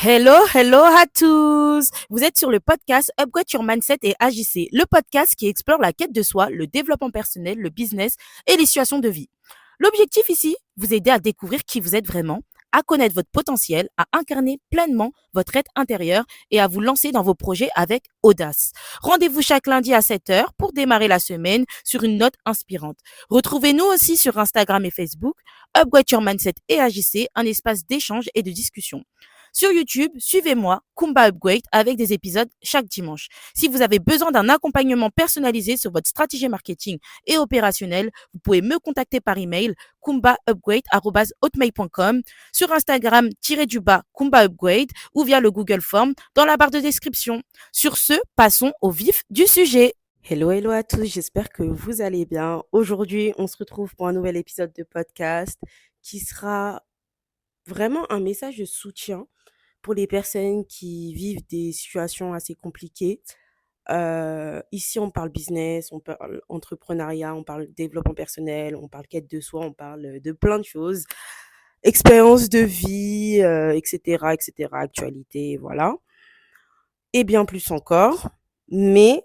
Hello, hello à tous! Vous êtes sur le podcast Upgrade Your Mindset et Agissez, le podcast qui explore la quête de soi, le développement personnel, le business et les situations de vie. L'objectif ici, vous aider à découvrir qui vous êtes vraiment, à connaître votre potentiel, à incarner pleinement votre être intérieur et à vous lancer dans vos projets avec audace. Rendez-vous chaque lundi à 7 heures pour démarrer la semaine sur une note inspirante. Retrouvez-nous aussi sur Instagram et Facebook, Upgrade Your Mindset et Agissez, un espace d'échange et de discussion. Sur YouTube, suivez-moi, Kumba Upgrade, avec des épisodes chaque dimanche. Si vous avez besoin d'un accompagnement personnalisé sur votre stratégie marketing et opérationnelle, vous pouvez me contacter par email kumbaupgrade@hotmail.com, sur Instagram Kumba Upgrade ou via le Google Form dans la barre de description. Sur ce, passons au vif du sujet. Hello, hello à tous, j'espère que vous allez bien. Aujourd'hui, on se retrouve pour un nouvel épisode de podcast qui sera vraiment un message de soutien pour les personnes qui vivent des situations assez compliquées. Ici, on parle business, on parle entrepreneuriat, on parle développement personnel, on parle quête de soi, on parle de plein de choses, expérience de vie, et cetera, actualité, voilà, et bien plus encore. Mais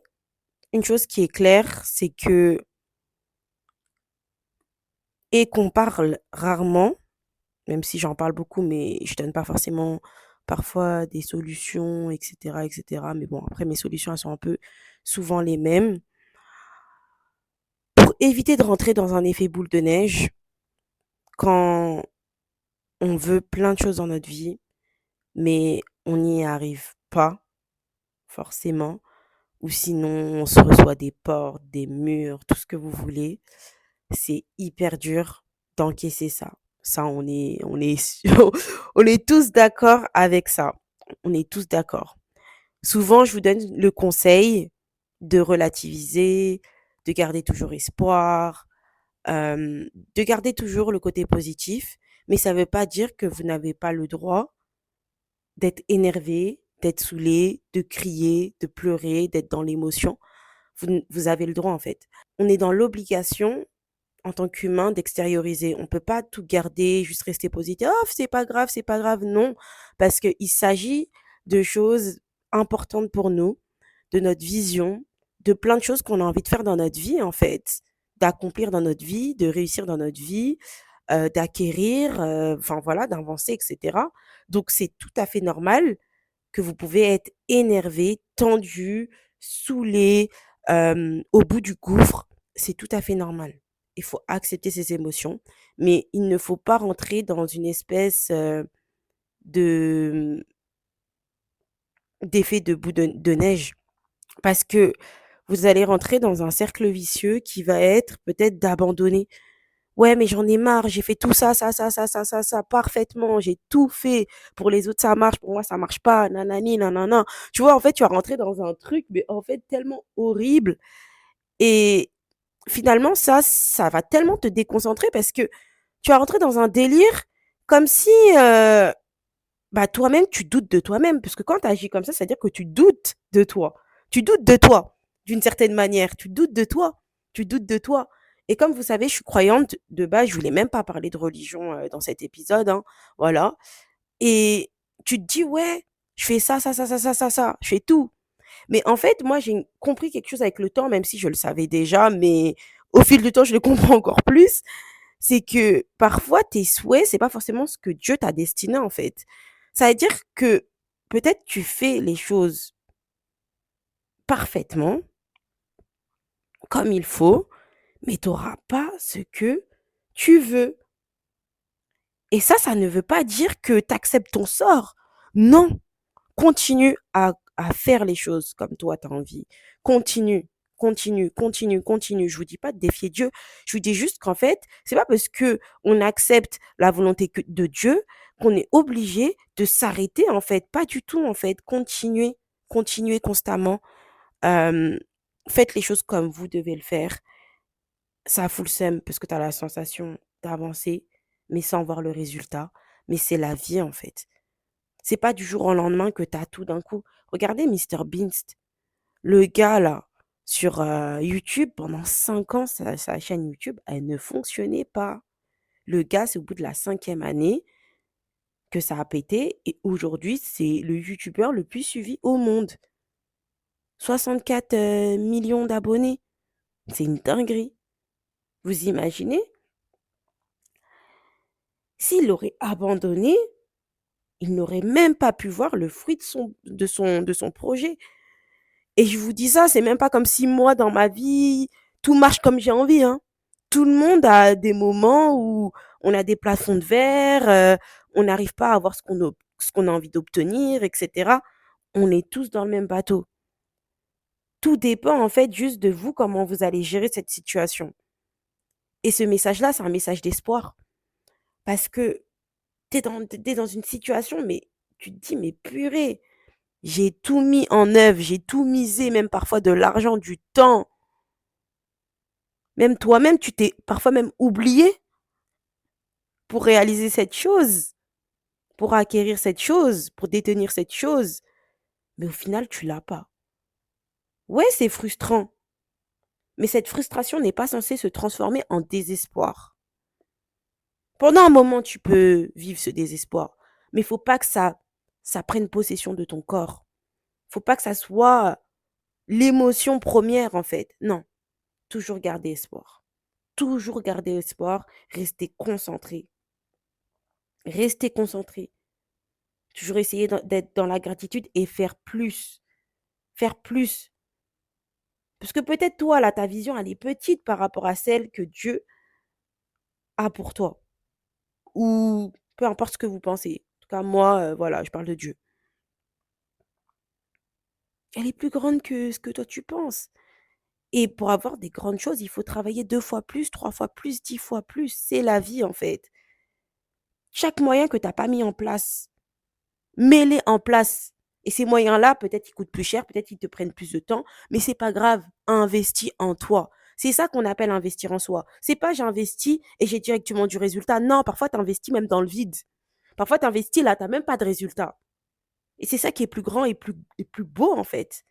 une chose qui est claire, c'est que et qu'on parle rarement, même si j'en parle beaucoup, mais je donne pas forcément parfois des solutions, et cetera. Mais bon, après, mes solutions, elles sont un peu souvent les mêmes. Pour éviter de rentrer dans un effet boule de neige, quand on veut plein de choses dans notre vie, mais on n'y arrive pas forcément, ou sinon on se reçoit des portes, des murs, tout ce que vous voulez, c'est hyper dur d'encaisser ça. Ça, on est tous d'accord avec ça. On est tous d'accord. Souvent, je vous donne le conseil de relativiser, de garder toujours espoir, de garder toujours le côté positif, mais ça ne veut pas dire que vous n'avez pas le droit d'être énervé, d'être saoulé, de crier, de pleurer, d'être dans l'émotion. Vous avez le droit en fait. On est dans l'obligation en tant qu'humain d'extérioriser. On peut pas tout garder, juste rester positif. Oh, c'est pas grave. Non, parce qu'il s'agit de choses importantes pour nous, de notre vision, de plein de choses qu'on a envie de faire dans notre vie, en fait, d'accomplir dans notre vie, de réussir dans notre vie, d'acquérir, enfin voilà, d'avancer, etc. Donc, c'est tout à fait normal que vous pouvez être énervé, tendu, saoulé, au bout du gouffre. C'est tout à fait normal. Il faut accepter ses émotions, mais il ne faut pas rentrer dans une espèce de d'effet de bout de neige parce que vous allez rentrer dans un cercle vicieux qui va être peut-être d'abandonner. Ouais, mais j'en ai marre, j'ai fait tout ça, ça, parfaitement, j'ai tout fait. Pour les autres, ça marche, pour moi, ça marche pas, nanani, nanana. Tu vois, en fait, tu vas rentrer dans un truc, mais en fait, tellement horrible. Et finalement, ça va tellement te déconcentrer parce que tu vas rentrer dans un délire comme si, bah, toi-même, tu doutes de toi-même. Parce que quand tu agis comme ça veut dire que tu doutes de toi. Tu doutes de toi, d'une certaine manière. Tu doutes de toi. Tu doutes de toi. Et comme vous savez, je suis croyante de base. Je voulais même pas parler de religion dans cet épisode, hein. Voilà. Et tu te dis, ouais, je fais ça. Je fais tout. Mais en fait, moi, j'ai compris quelque chose avec le temps, même si je le savais déjà, mais au fil du temps, je le comprends encore plus. C'est que parfois, tes souhaits, c'est pas forcément ce que Dieu t'a destiné, en fait. Ça veut dire que peut-être tu fais les choses parfaitement, comme il faut, mais tu auras pas ce que tu veux. Et ça ne veut pas dire que tu acceptes ton sort. Non, continue à faire les choses comme toi tu as envie. Continue, continue. Je vous dis pas de défier Dieu. Je vous dis juste qu'en fait, c'est pas parce que on accepte la volonté de Dieu qu'on est obligé de s'arrêter, en fait. Pas du tout, en fait. Continuez constamment. Euh, Faites les choses comme vous devez le faire. Ça fout le seum parce que tu as la sensation d'avancer, mais sans voir le résultat. Mais c'est la vie, en fait. C'est pas du jour au lendemain que tu as tout d'un coup. Regardez MrBeast, le gars là, sur YouTube, pendant 5 ans, sa chaîne YouTube, elle ne fonctionnait pas. Le gars, c'est au bout de la 5e année que ça a pété et aujourd'hui, c'est le youtubeur le plus suivi au monde. 64 millions d'abonnés. C'est une dinguerie. Vous imaginez? S'il aurait abandonné, il n'aurait même pas pu voir le fruit de son projet. Et je vous dis ça, c'est même pas comme si moi, dans ma vie, tout marche comme j'ai envie, hein. Tout le monde a des moments où on a des plafonds de verre, on n'arrive pas à avoir ce qu'on a envie d'obtenir, etc. On est tous dans le même bateau. Tout dépend en fait juste de vous, comment vous allez gérer cette situation. Et ce message-là, c'est un message d'espoir. Parce que t'es dans une situation, mais tu te dis, mais purée, j'ai tout mis en œuvre, j'ai tout misé, même parfois de l'argent, du temps. Même toi-même, tu t'es parfois même oublié pour réaliser cette chose, pour acquérir cette chose, pour détenir cette chose. Mais au final, tu l'as pas. Ouais, c'est frustrant. Mais cette frustration n'est pas censée se transformer en désespoir. Pendant un moment, tu peux vivre ce désespoir, mais il faut pas que ça prenne possession de ton corps. Faut pas que ça soit l'émotion première, en fait. Non, toujours garder espoir. Toujours garder espoir, rester concentré. Rester concentré. Toujours essayer d'être dans la gratitude et faire plus. Faire plus. Parce que peut-être toi, là, ta vision, elle est petite par rapport à celle que Dieu a pour toi. Ou peu importe ce que vous pensez. En tout cas, moi, voilà, je parle de Dieu. Elle est plus grande que ce que toi tu penses. Et pour avoir des grandes choses, il faut travailler 2 fois plus, 3 fois plus, 10 fois plus. C'est la vie, en fait. Chaque moyen que tu as pas mis en place, mets-les en place. Et ces moyens-là, peut-être ils coûtent plus cher, peut-être ils te prennent plus de temps, mais c'est pas grave. Investis en toi. C'est ça qu'on appelle investir en soi. C'est pas j'investis et j'ai directement du résultat. Non, parfois tu investis même dans le vide. Parfois tu investis là, tu même pas de résultat. Et c'est ça qui est plus grand et plus beau, en fait.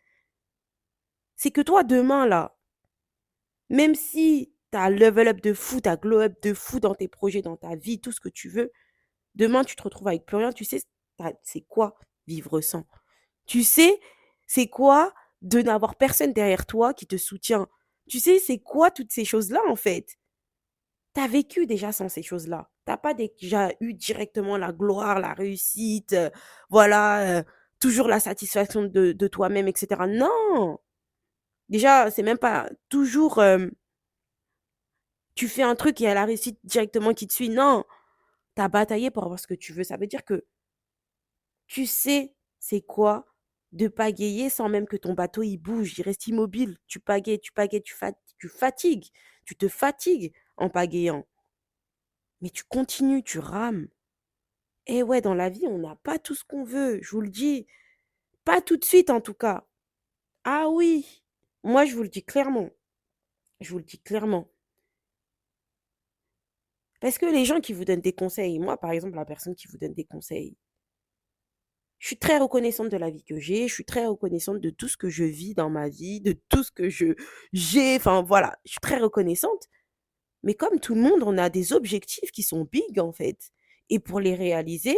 C'est que toi, demain, là, même si tu as level up de fou, tu as glow up de fou dans tes projets, dans ta vie, tout ce que tu veux, demain, tu te retrouves avec plus rien. Tu sais, c'est quoi vivre sans? Tu sais, c'est quoi de n'avoir personne derrière toi qui te soutient? Tu sais, c'est quoi toutes ces choses-là, en fait? Tu as vécu déjà sans ces choses-là. Tu pas déjà eu directement la gloire, la réussite, voilà, toujours la satisfaction de toi-même, etc. Non! Déjà, c'est même pas toujours, tu fais un truc et il y a la réussite directement qui te suit. Non! Tu as bataillé pour avoir ce que tu veux. Ça veut dire que tu sais c'est quoi de pagayer sans même que ton bateau il bouge, il reste immobile. Tu pagayes, tu fatigues. Tu te fatigues en pagayant. Mais tu continues, tu rames. Et ouais, dans la vie, on n'a pas tout ce qu'on veut, je vous le dis. Pas tout de suite en tout cas. Ah oui, moi je vous le dis clairement. Je vous le dis clairement. Parce que les gens qui vous donnent des conseils, moi par exemple, la personne qui vous donne des conseils, je suis très reconnaissante de la vie que je suis très reconnaissante de tout ce que je vis dans ma vie, de tout ce que j'ai, enfin voilà, je suis très reconnaissante. Mais comme tout le monde, on a des objectifs qui sont big en fait. Et pour les réaliser,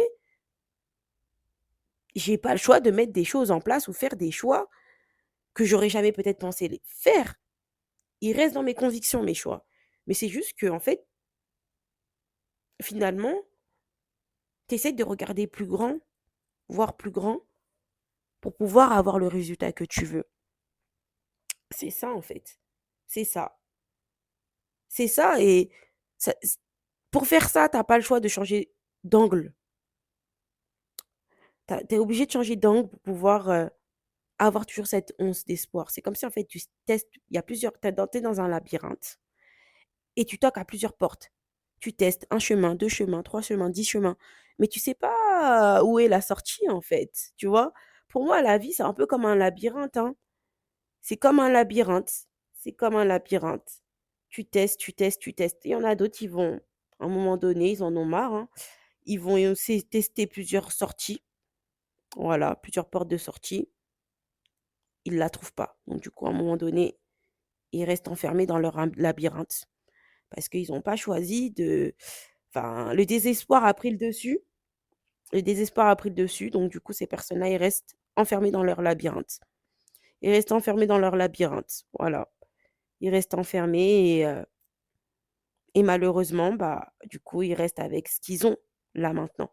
j'ai pas le choix de mettre des choses en place ou faire des choix que j'aurais jamais peut-être pensé faire. Ils restent dans mes convictions, mes choix. Mais c'est juste que, en fait, finalement, tu essaies de regarder plus grand, voir plus grand, pour pouvoir avoir le résultat que tu veux. C'est ça, en fait. C'est ça. C'est ça. Et pour faire ça, t'as pas le choix de changer d'angle. T'es obligé de changer d'angle pour pouvoir avoir toujours cette once d'espoir. C'est comme si, en fait, tu testes, il y a plusieurs, t'es dans un labyrinthe et tu toques à plusieurs portes. Tu testes un chemin, 2 chemins, 3 chemins, 10 chemins, mais tu sais pas où est la sortie, en fait, tu vois? Pour moi, la vie, c'est un peu comme un labyrinthe, hein. C'est comme un labyrinthe. C'est comme un labyrinthe. Tu testes, tu testes, tu testes. Il y en a d'autres, ils vont, à un moment donné, ils en ont marre, hein. Ils vont aussi tester plusieurs sorties. Voilà, plusieurs portes de sortie. Ils la trouvent pas. Donc, du coup, à un moment donné, ils restent enfermés dans leur labyrinthe parce qu'ils n'ont pas choisi de. Enfin, le désespoir a pris le dessus le désespoir a pris le dessus, donc du coup, ces personnes-là, ils restent enfermés dans leur labyrinthe. Ils restent enfermés dans leur labyrinthe, voilà. Ils restent enfermés et malheureusement, bah, du coup, ils restent avec ce qu'ils ont là maintenant.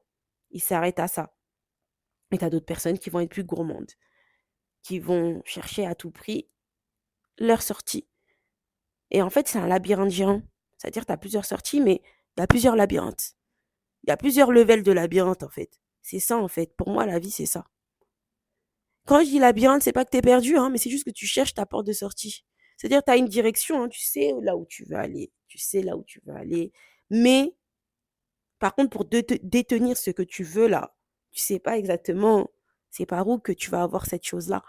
Ils s'arrêtent à ça. Et tu as d'autres personnes qui vont être plus gourmandes, qui vont chercher à tout prix leur sortie. Et en fait, c'est un labyrinthe géant. C'est-à-dire, tu as plusieurs sorties, mais il y a plusieurs labyrinthes. Il y a plusieurs levels de labyrinthe, en fait. C'est ça, en fait. Pour moi, la vie, c'est ça. Quand je dis labyrinthe, c'est pas que tu es perdu, hein, mais c'est juste que tu cherches ta porte de sortie. C'est-à-dire, tu as une direction, hein, tu sais là où tu veux aller. Tu sais là où tu veux aller. Mais, par contre, pour détenir ce que tu veux là, tu sais pas exactement c'est par où que tu vas avoir cette chose-là.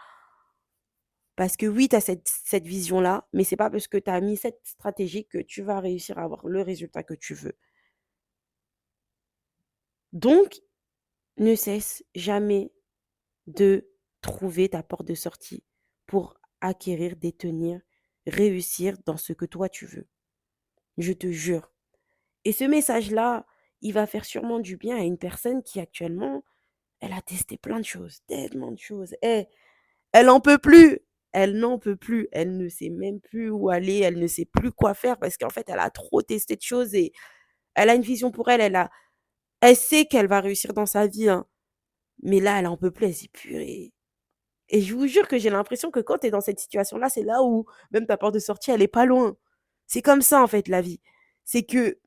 Parce que oui, tu as cette vision-là, mais c'est pas parce que tu as mis cette stratégie que tu vas réussir à avoir le résultat que tu veux. Donc, ne cesse jamais de trouver ta porte de sortie pour acquérir, détenir, réussir dans ce que toi tu veux. Je te jure. Et ce message-là, il va faire sûrement du bien à une personne qui actuellement, elle a testé plein de choses, tellement de choses. Elle en peut plus. Elle n'en peut plus. Elle ne sait même plus où aller. Elle ne sait plus quoi faire parce qu'en fait, elle a trop testé de choses et elle a une vision pour elle. Elle sait qu'elle va réussir dans sa vie, hein. Mais là, elle en peut plus. Elle s'est purée. Et je vous jure que j'ai l'impression que quand tu es dans cette situation-là, c'est là où même ta porte de sortie, elle est pas loin. C'est comme ça, en fait, la vie. C'est que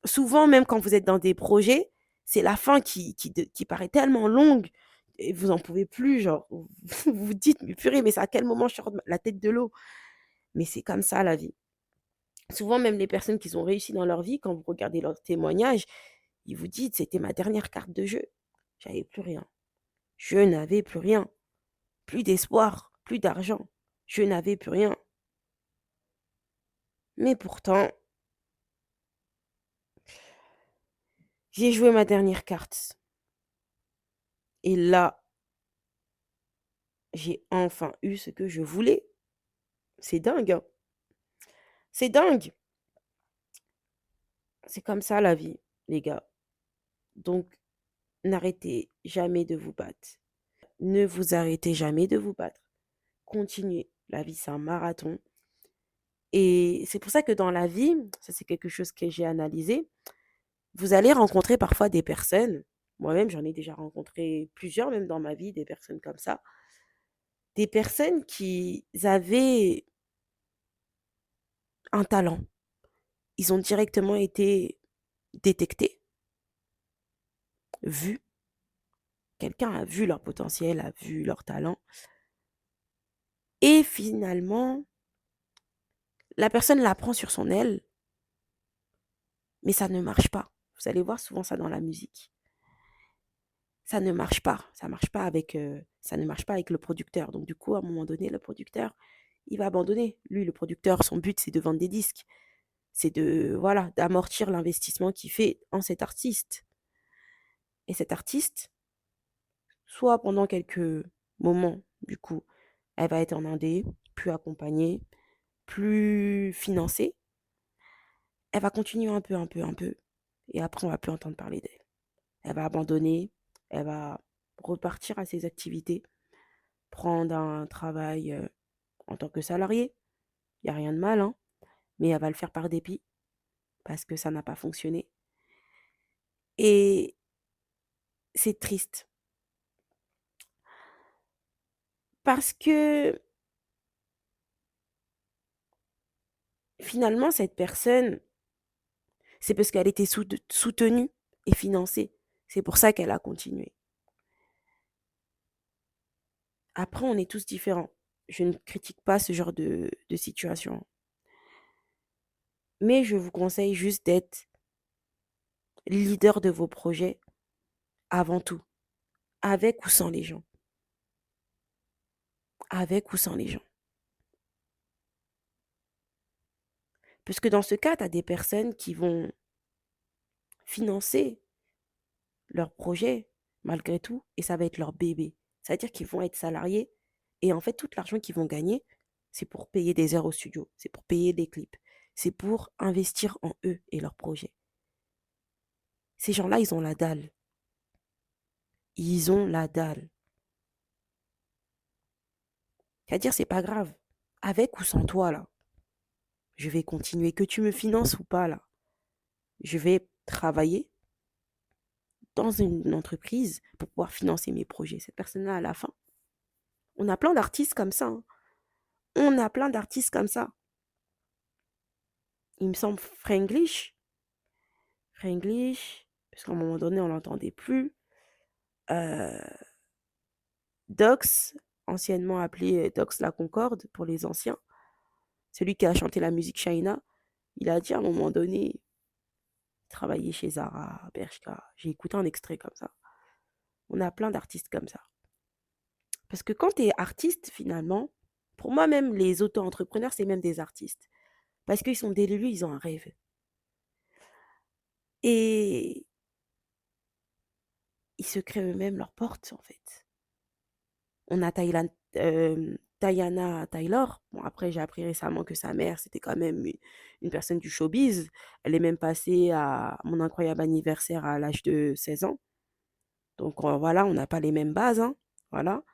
souvent, même quand vous êtes dans des projets, c'est la fin qui paraît tellement longue et vous en pouvez plus. Genre, vous vous dites, mais purée, mais c'est à quel moment je sors la tête de l'eau? Mais c'est comme ça, la vie. Souvent, même les personnes qui ont réussi dans leur vie, quand vous regardez leurs témoignages, ils vous disent, c'était ma dernière carte de jeu. J'avais plus rien. Je n'avais plus rien. Plus d'espoir, plus d'argent. Je n'avais plus rien. Mais pourtant, j'ai joué ma dernière carte. Et là, j'ai enfin eu ce que je voulais. C'est dingue, hein. C'est dingue. C'est comme ça la vie, les gars. Donc, n'arrêtez jamais de vous battre. Ne vous arrêtez jamais de vous battre. Continuez. La vie, c'est un marathon. Et c'est pour ça que dans la vie, ça c'est quelque chose que j'ai analysé, vous allez rencontrer parfois des personnes, moi-même j'en ai déjà rencontré plusieurs même dans ma vie, des personnes comme ça, des personnes qui avaient un talent. Ils ont directement été détectés, vus. Quelqu'un a vu leur potentiel, a vu leur talent. Et finalement, la personne la prend sur son aile, mais ça ne marche pas. Vous allez voir souvent ça dans la musique. Ça ne marche pas. Ça ne marche pas avec le producteur. Donc du coup, à un moment donné, le producteur, il va abandonner. Lui, le producteur, son but, c'est de vendre des disques. C'est de, voilà, d'amortir l'investissement qu'il fait en cet artiste. Et cet artiste, soit pendant quelques moments, du coup, elle va être en indé, plus accompagnée, plus financée. Elle va continuer un peu, un peu, un peu. Et après, on va plus entendre parler d'elle. Elle va abandonner, elle va repartir à ses activités, prendre un travail en tant que salarié. Il n'y a rien de mal, hein, mais elle va le faire par dépit parce que ça n'a pas fonctionné. Et c'est triste parce que finalement, cette personne, c'est parce qu'elle était soutenue et financée. C'est pour ça qu'elle a continué. Après, on est tous différents. Je ne critique pas ce genre de situation. Mais je vous conseille juste d'être leader de vos projets avant tout, avec ou sans les gens. Avec ou sans les gens. Parce que dans ce cas, tu as des personnes qui vont financer leur projet malgré tout et ça va être leur bébé. C'est-à-dire qu'ils vont être salariés et en fait, tout l'argent qu'ils vont gagner, c'est pour payer des heures au studio, c'est pour payer des clips, c'est pour investir en eux et leur projet. Ces gens-là, ils ont la dalle. ils ont la dalle. C'est-à-dire, c'est pas grave. Avec ou sans toi, là, je vais continuer. Que tu me finances ou pas, là, je vais travailler dans une entreprise pour pouvoir financer mes projets. Cette personne-là, à la fin, on a plein d'artistes comme ça, hein. On a plein d'artistes comme ça. Il me semble Franglish, parce qu'à un moment donné, on l'entendait plus. Euh, Dox, anciennement appelé Dox la Concorde pour les anciens, celui qui a chanté la musique China, il a dit à un moment donné, il travaillait chez Zara, Bershka. J'ai écouté un extrait comme ça. On a plein d'artistes comme ça. Parce que quand tu es artiste, finalement, pour moi même, les auto-entrepreneurs, c'est même des artistes. Parce qu'ils sont délirus, ils ont un rêve. Et ils se créent eux-mêmes leurs portes, en fait. On a Tayana Taylor. Bon, après, j'ai appris récemment que sa mère, c'était quand même une personne du showbiz. Elle est même passée à mon incroyable anniversaire à l'âge de 16 ans. Donc voilà, on n'a pas les mêmes bases, hein. Voilà.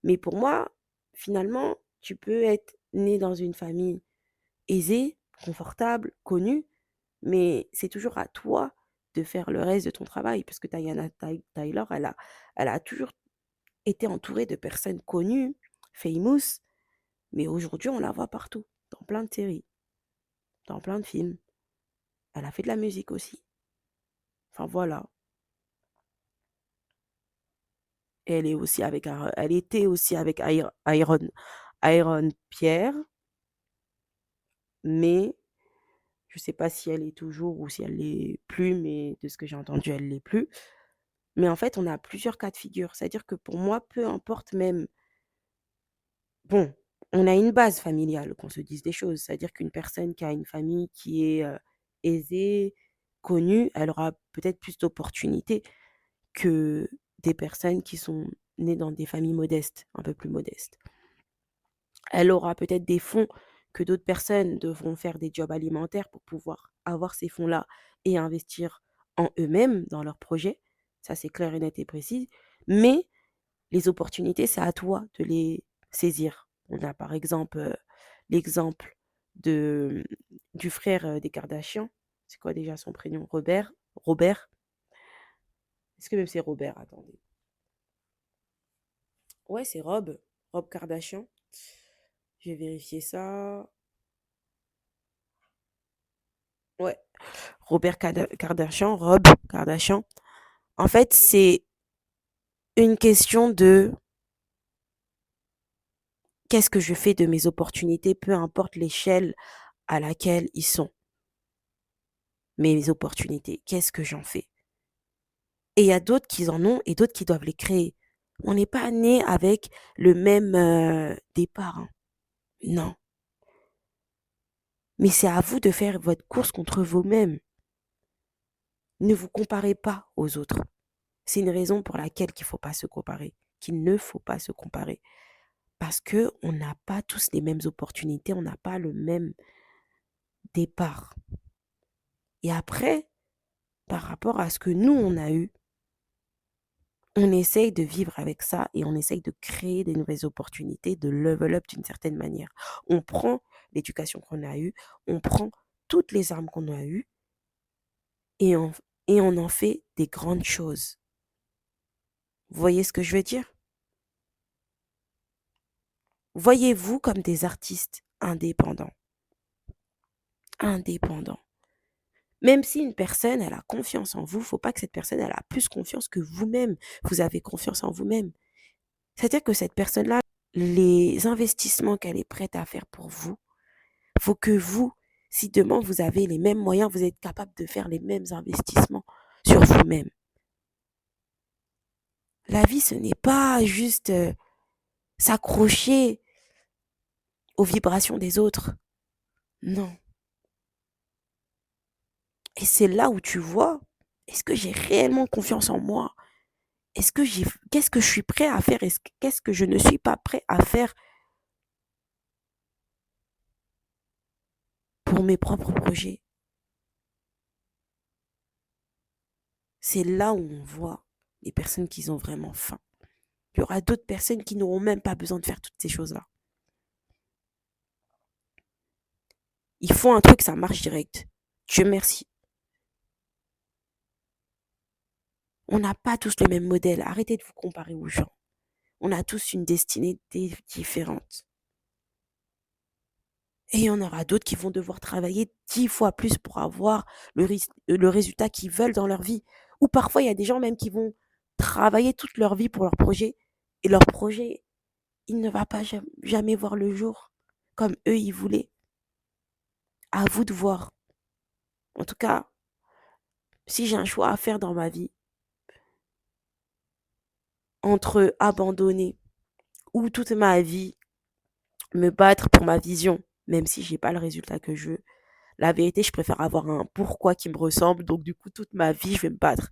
Mais pour moi, finalement, tu peux être né dans une famille aisée, confortable, connue, mais c'est toujours à toi de faire le reste de ton travail. Parce que Taylor, elle a toujours été entourée de personnes connues, famous, mais aujourd'hui, on la voit partout, dans plein de séries, dans plein de films. Elle a fait de la musique aussi. Enfin voilà. Et elle était aussi avec Iron Pierre, mais je sais pas si elle est toujours ou si elle l'est plus, mais de ce que j'ai entendu, elle l'est plus. Mais en fait, on a plusieurs cas de figure. C'est-à-dire que pour moi, peu importe même. Bon, on a une base familiale, qu'on se dise des choses. C'est-à-dire qu'une personne qui a une famille qui est aisée, connue, elle aura peut-être plus d'opportunités que des personnes qui sont nées dans des familles modestes, un peu plus modestes. Elle aura peut-être des fonds que d'autres personnes devront faire des jobs alimentaires pour pouvoir avoir ces fonds-là et investir en eux-mêmes, dans leurs projets. Ça, c'est clair et net et précis. Mais les opportunités, c'est à toi de les saisir. On a par exemple l'exemple de, du frère des Kardashians. C'est quoi déjà son prénom? Robert. Est-ce que même c'est Robert? Attendez. Ouais, c'est Rob Kardashian. Je vais vérifier ça. Ouais, Kardashian, Rob Kardashian. En fait, c'est une question de qu'est-ce que je fais de mes opportunités, peu importe l'échelle à laquelle ils sont. Mes opportunités, qu'est-ce que j'en fais? Et il y a d'autres qui en ont et d'autres qui doivent les créer. On n'est pas né avec le même départ, hein. Non. Mais c'est à vous de faire votre course contre vous-même. Ne vous comparez pas aux autres. C'est une raison pour laquelle il ne faut pas se comparer, qu'il ne faut pas se comparer. Parce que on n'a pas tous les mêmes opportunités, on n'a pas le même départ. Et après, par rapport à ce que nous, on a eu, on essaye de vivre avec ça et on essaye de créer des nouvelles opportunités, de level up d'une certaine manière. On prend l'éducation qu'on a eue, on prend toutes les armes qu'on a eues et on en fait des grandes choses. Vous voyez ce que je veux dire? Voyez-vous comme des artistes indépendants. Indépendants. Même si une personne, elle a confiance en vous, faut pas que cette personne, elle a plus confiance que vous-même. Vous avez confiance en vous-même. C'est-à-dire que cette personne-là, les investissements qu'elle est prête à faire pour vous, faut que vous, si demain vous avez les mêmes moyens, vous êtes capable de faire les mêmes investissements sur vous-même. La vie, ce n'est pas juste s'accrocher aux vibrations des autres. Non. Et c'est là où tu vois, est-ce que j'ai réellement confiance en moi? Qu'est-ce que je suis prêt à faire? Qu'est-ce que je ne suis pas prêt à faire pour mes propres projets? C'est là où on voit. les personnes qui ont vraiment faim. Il y aura d'autres personnes qui n'auront même pas besoin de faire toutes ces choses-là. Ils font un truc, ça marche direct. Dieu merci. On n'a pas tous le même modèle. Arrêtez de vous comparer aux gens. On a tous une destinée différente. Et il y en aura d'autres qui vont devoir travailler 10 fois plus pour avoir le résultat qu'ils veulent dans leur vie. Ou parfois, il y a des gens même qui vont travailler toute leur vie pour leur projet. Et leur projet, il ne va pas jamais voir le jour comme eux, ils voulaient. À vous de voir. En tout cas, si j'ai un choix à faire dans ma vie, entre abandonner ou toute ma vie me battre pour ma vision, même si j'ai pas le résultat que je veux, la vérité, je préfère avoir un pourquoi qui me ressemble. Donc, du coup, toute ma vie, je vais me battre.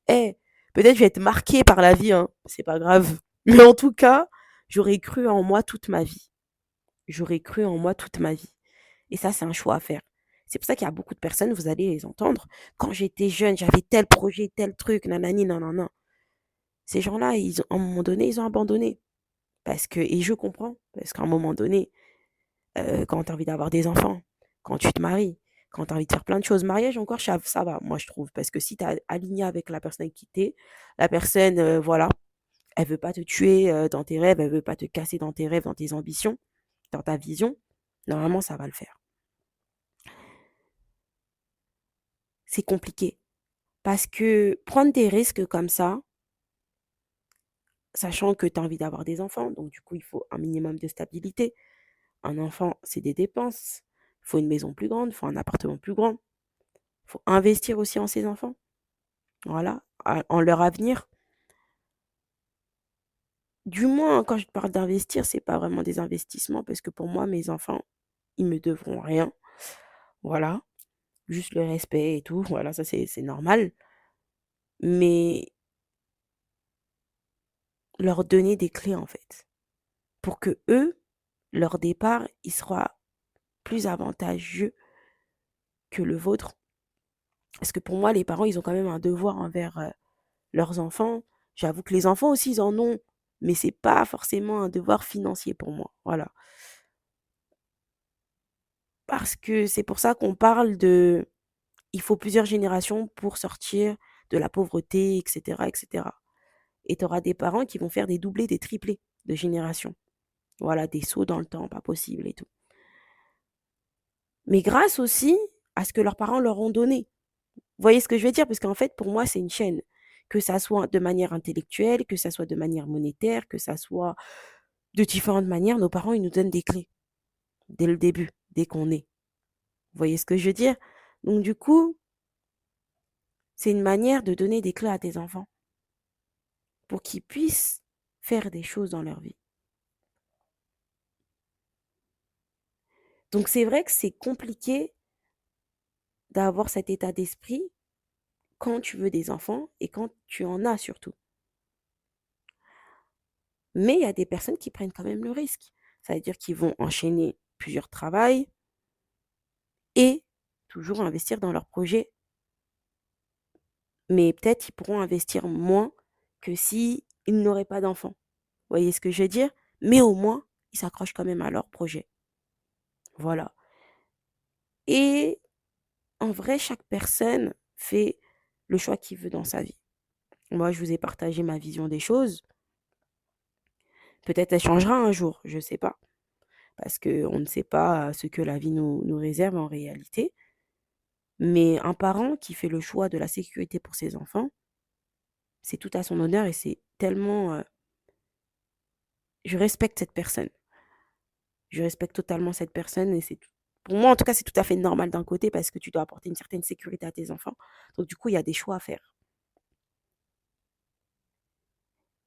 Eh, peut-être je vais être marquée par la vie, hein. C'est pas grave. Mais en tout cas, j'aurais cru en moi toute ma vie. J'aurais cru en moi toute ma vie. Et ça, c'est un choix à faire. C'est pour ça qu'il y a beaucoup de personnes, vous allez les entendre. Quand j'étais jeune, j'avais tel projet, tel truc, nanani, nanana. Ces gens-là, à un moment donné, ils ont abandonné. Parce que, et je comprends, parce qu'à un moment donné, quand tu as envie d'avoir des enfants, quand tu te maries, quand tu as envie de faire plein de choses. Mariage encore, ça va, moi je trouve. Parce que si tu es aligné avec la personne avec qui tu es, la personne, voilà, elle veut pas te tuer dans tes rêves, elle veut pas te casser dans tes rêves, dans tes ambitions, dans ta vision, normalement ça va le faire. C'est compliqué. Parce que prendre des risques comme ça, sachant que tu as envie d'avoir des enfants, donc du coup il faut un minimum de stabilité. Un enfant, c'est des dépenses. Il faut une maison plus grande, il faut un appartement plus grand. Il faut investir aussi en ses enfants. Voilà, en leur avenir. Du moins, quand je parle d'investir, c'est pas vraiment des investissements parce que pour moi, mes enfants, ils me devront rien. Voilà, juste le respect et tout. Voilà, ça c'est normal. Mais leur donner des clés en fait, pour que eux, leur départ, il sera plus avantageux que le vôtre. Parce que pour moi, les parents, ils ont quand même un devoir envers leurs enfants. J'avoue que les enfants aussi, ils en ont, mais c'est pas forcément un devoir financier pour moi. Voilà. Parce que c'est pour ça qu'on parle de il faut plusieurs générations pour sortir de la pauvreté, et cetera, et cetera. Et tu auras des parents qui vont faire des doublés, des triplés de générations. Voilà, des sauts dans le temps, pas possible et tout. Mais grâce aussi à ce que leurs parents leur ont donné. Vous voyez ce que je veux dire? Parce qu'en fait, pour moi, c'est une chaîne. Que ça soit de manière intellectuelle, que ça soit de manière monétaire, que ça soit de différentes manières, nos parents, ils nous donnent des clés dès le début, dès qu'on est. Vous voyez ce que je veux dire? Donc du coup, c'est une manière de donner des clés à tes enfants pour qu'ils puissent faire des choses dans leur vie. Donc c'est vrai que c'est compliqué d'avoir cet état d'esprit quand tu veux des enfants et quand tu en as surtout. Mais il y a des personnes qui prennent quand même le risque. Ça veut dire qu'ils vont enchaîner plusieurs travails et toujours investir dans leur projet. Mais peut-être ils pourront investir moins que si ils n'auraient pas d'enfants. Vous voyez ce que je veux dire? Mais au moins, ils s'accrochent quand même à leur projet. Voilà. Et en vrai, chaque personne fait le choix qu'il veut dans sa vie. Moi, je vous ai partagé ma vision des choses. Peut-être elle changera un jour, je ne sais pas. Parce qu'on ne sait pas ce que la vie nous réserve en réalité. Mais un parent qui fait le choix de la sécurité pour ses enfants, c'est tout à son honneur et c'est tellement... je respecte cette personne. Je respecte totalement cette personne et pour moi, en tout cas, c'est tout à fait normal d'un côté parce que tu dois apporter une certaine sécurité à tes enfants. Donc, du coup, il y a des choix à faire.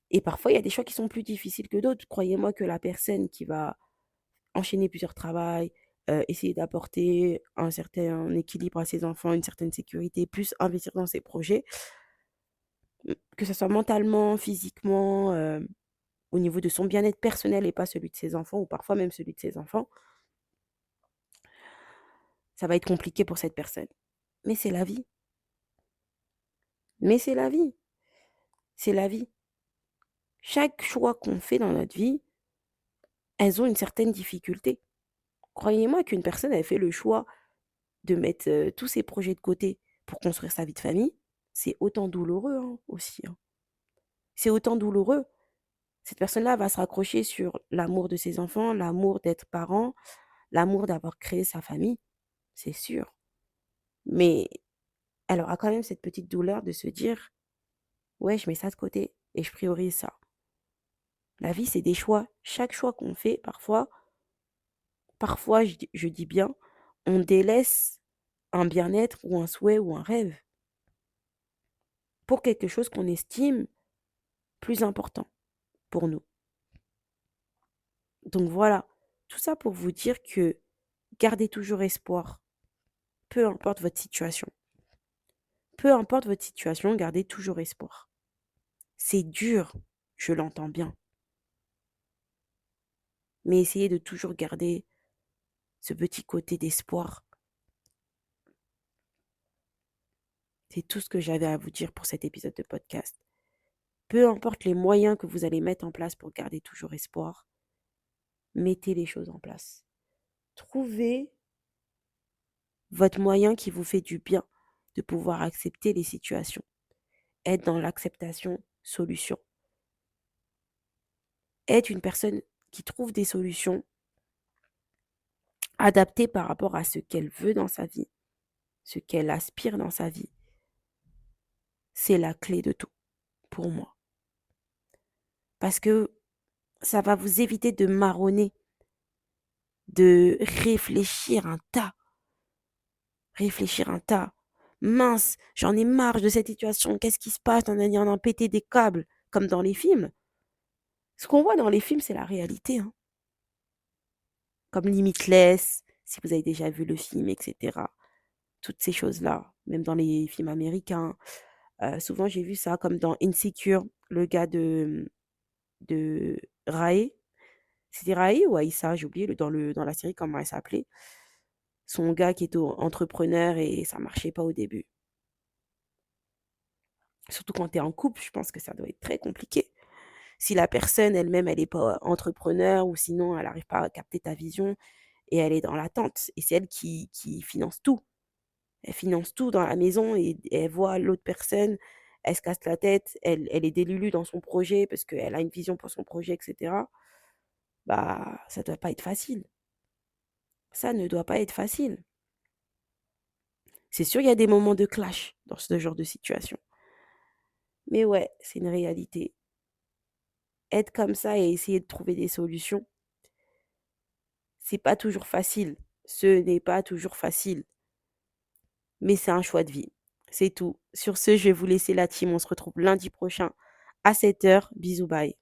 Et parfois, il y a des choix qui sont plus difficiles que d'autres. Croyez-moi que la personne qui va enchaîner plusieurs travails, essayer d'apporter un certain équilibre à ses enfants, une certaine sécurité, plus investir dans ses projets, que ce soit mentalement, physiquement, au niveau de son bien-être personnel et pas celui de ses enfants, ou parfois même celui de ses enfants, ça va être compliqué pour cette personne. Mais c'est la vie. Mais c'est la vie. C'est la vie. Chaque choix qu'on fait dans notre vie, elles ont une certaine difficulté. Croyez-moi qu'une personne, elle fait le choix de mettre, tous ses projets de côté pour construire sa vie de famille, c'est autant douloureux, hein, aussi, hein. C'est autant douloureux. Cette personne-là va se raccrocher sur l'amour de ses enfants, l'amour d'être parent, l'amour d'avoir créé sa famille, c'est sûr. Mais elle aura quand même cette petite douleur de se dire: «Ouais, je mets ça de côté et je priorise ça». La vie, c'est des choix. Chaque choix qu'on fait, parfois je dis bien, on délaisse un bien-être ou un souhait ou un rêve pour quelque chose qu'on estime plus important pour nous. Donc voilà, tout ça pour vous dire que gardez toujours espoir, peu importe votre situation. Peu importe votre situation, gardez toujours espoir. C'est dur, je l'entends bien, mais essayez de toujours garder ce petit côté d'espoir. C'est tout ce que j'avais à vous dire pour cet épisode de podcast. Peu importe les moyens que vous allez mettre en place pour garder toujours espoir, mettez les choses en place. Trouvez votre moyen qui vous fait du bien de pouvoir accepter les situations. Être dans l'acceptation, solution. Être une personne qui trouve des solutions adaptées par rapport à ce qu'elle veut dans sa vie, ce qu'elle aspire dans sa vie. C'est la clé de tout, pour moi. Parce que ça va vous éviter de marronner, de réfléchir un tas. Réfléchir un tas. Mince, j'en ai marre de cette situation. Qu'est-ce qui se passe? On a en pété des câbles, comme dans les films. Ce qu'on voit dans les films, c'est la réalité, hein. Comme Limitless, si vous avez déjà vu le film, etc. Toutes ces choses-là, même dans les films américains. Souvent, j'ai vu ça comme dans Insecure, le gars de Rae. C'était Rae ou Aïssa, j'ai oublié dans la série comment elle s'appelait. Son gars qui était entrepreneur et ça marchait pas au début. Surtout quand tu es en couple, je pense que ça doit être très compliqué. Si la personne elle-même, elle est pas entrepreneur ou sinon elle arrive pas à capter ta vision et elle est dans l'attente et c'est elle qui finance tout. Elle finance tout dans la maison et elle voit l'autre personne, elle se casse la tête, elle est délulue dans son projet parce qu'elle a une vision pour son projet, et cetera. Bah, ça doit pas être facile. Ça ne doit pas être facile. C'est sûr, il y a des moments de clash dans ce genre de situation. Mais ouais, c'est une réalité. Être comme ça et essayer de trouver des solutions, c'est pas toujours facile. Ce n'est pas toujours facile. Mais c'est un choix de vie. C'est tout. Sur ce, je vais vous laisser la team. On se retrouve lundi prochain à 7h. Bisous, bye.